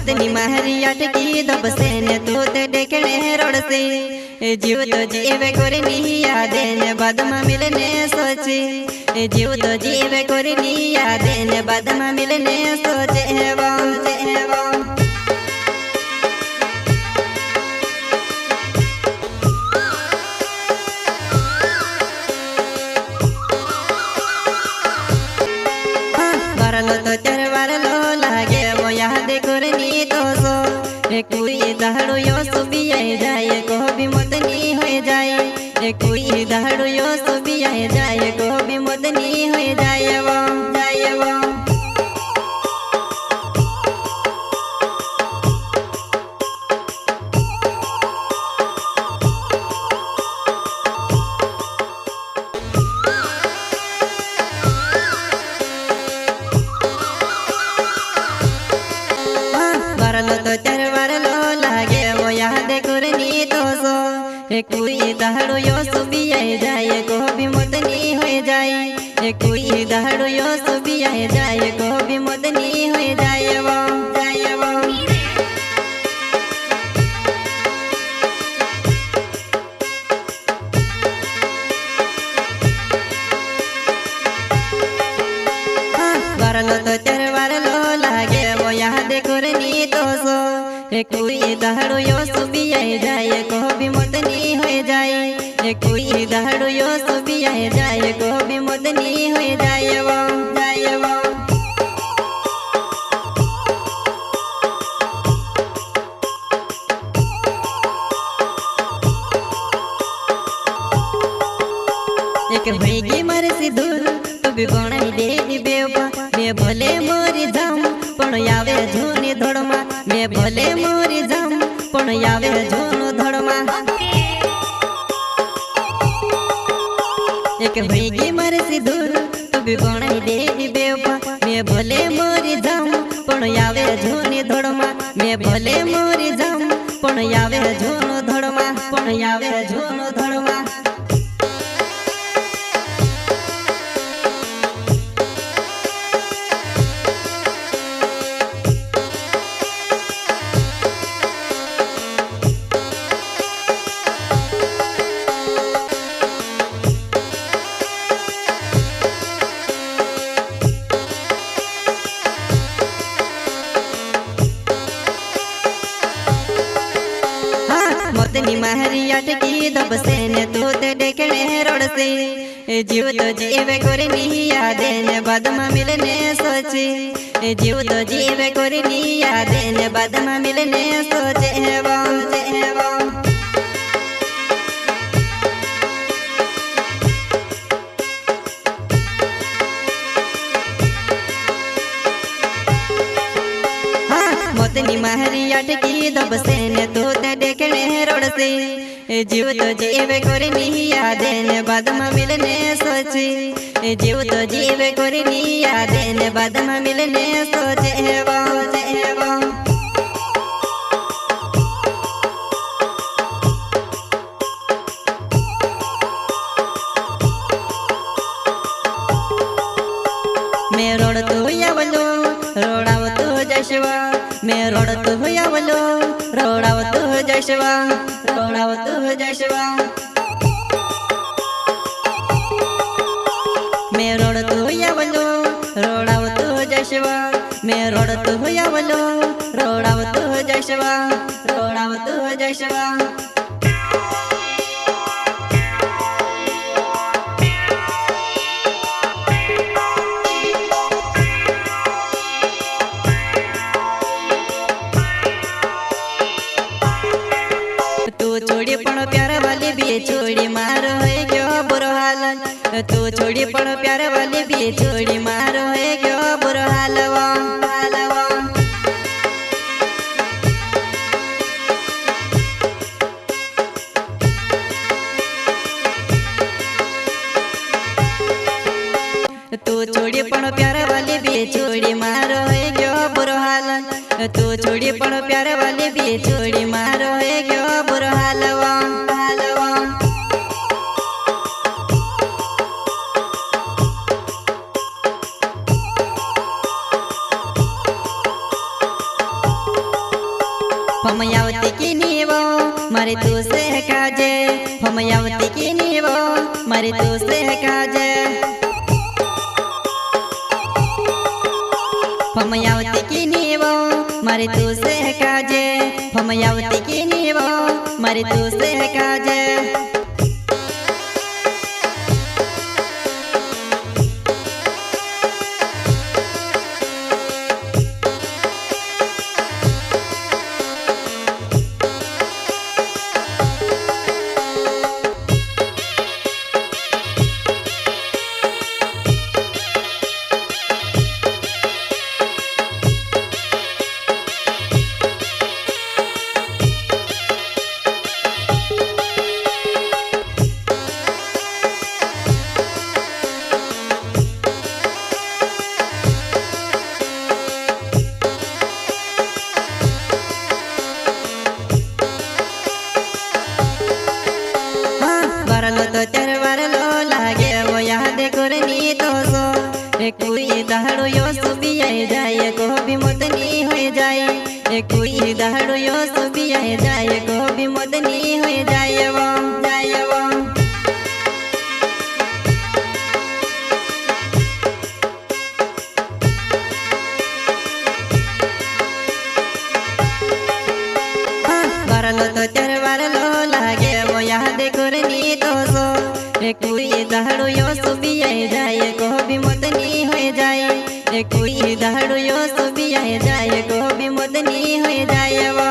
मोतनी माहरी अटकी दब से ने तू ते देखने रोड से जीव तो जीवे कोरी नहीं यादे ने बाद में मिलने सोचे जीव तो जीवे कोरी नहीं यादे ने बाद में मिलने सोचे वो वारलो तो तेरे वारलो लागे वो याद करनी तो सो कोई दहाड़ो यो सुबी आए जाए को भी मोतनी हो जाए कोई दहाड़ो यो सुबी आए जाए को भी मोतनी हो जाए वो वारलो तो तेरे वारलो लागे वो याद करनी तो सो कोई दहाड़ो यो सुबी आए जाए को भी मोतनी हो जाए कोई दहाड़ो यो सुबी आए जाए को भी मोतनी हो जाए वो वारलो तो तेरे वारलो लागे वो याद करनी तो सो कोई दहाड़ो यो सुबी आए जाए को भी मोतनी हो जाए कोई दहाड़ो यो सुबी आए जाए को भी मोतनी हो जाए वो एक भईगी मारे सी दूर तो भी बनाई दे दी बेवा मैं भले मोरी जाम पण यावे झोनी धोड़मा मैं भले मोरी जाम पण यावे झोनो धोड़मा एक भईगी मारे सी दूर तो भी बनाई दे दी बेवा मैं भले मोरी जाम पण यावे झोनी धोड़मा मैं भले मोरी जाम पण यावे झोनो धोड़मा मोतनी माहरी अटकी दब से ने तू ते देखने रोड से जीव तो जीवे कोरी नहीं यादे ने बाद में मिलने सोचे जीव तो जीवे कोरी नहीं यादे ने बाद में मिलने सोचे वो मोतनी माहरी अटकी दब से ने तू ते देखने रोड से जीव तो जीवे कोरी नहीं यादे ने बाद में मिलने सोचे जीव तो जीवे कोरी नहीं यादे ने बाद में मिलने सोचे वो मैं रोड तो यावलो रोडाव तो जशवा मैं रोड तो यावलो रोडाव तो जशवा मैं रोड तो यावलो रोडाव तो जशवा मैं रोड तो यावलो रोडाव तो जशवा तू छोड़ी पण प्यार वाली भी छोड़ी मारो है क्यों बुरो हाल तू छोड़ी पण प्यार वाली भी छोड़ी मारो है क्यों बुरो हाल तू छोड़ी पण प्यार वाली भी छोड़ी मारो है क्यों बुरो हाल तू छोड़ी पण प्यार वाली भी छोड़ी मारो है क्यों बुरो हाल फमयावती की नीवो मारे तू से काजे फमयावती की नीवो मारे तू से काजे फमयावती की नीवो मारे तू से काजे फमयावती की नीवो मारे तू से काजे वरलो तो तेर वरलो लागे वो याद करनी तो सो कोई दहाड़ो यो सुबी आए जाए को भी मदनी हो जाए कोई दहाड़ो यो सुबी आए जाए को भी मदनी हो जाए वो वरलो तो तेर वरलो लागे वो याद करनी तो सो कोई दहाड़ो यो सुबी आए जाए को भी मदनी हो जाए कोई दहाड़ो यो सुबी आए जाए को भी मदनी हो जाए वो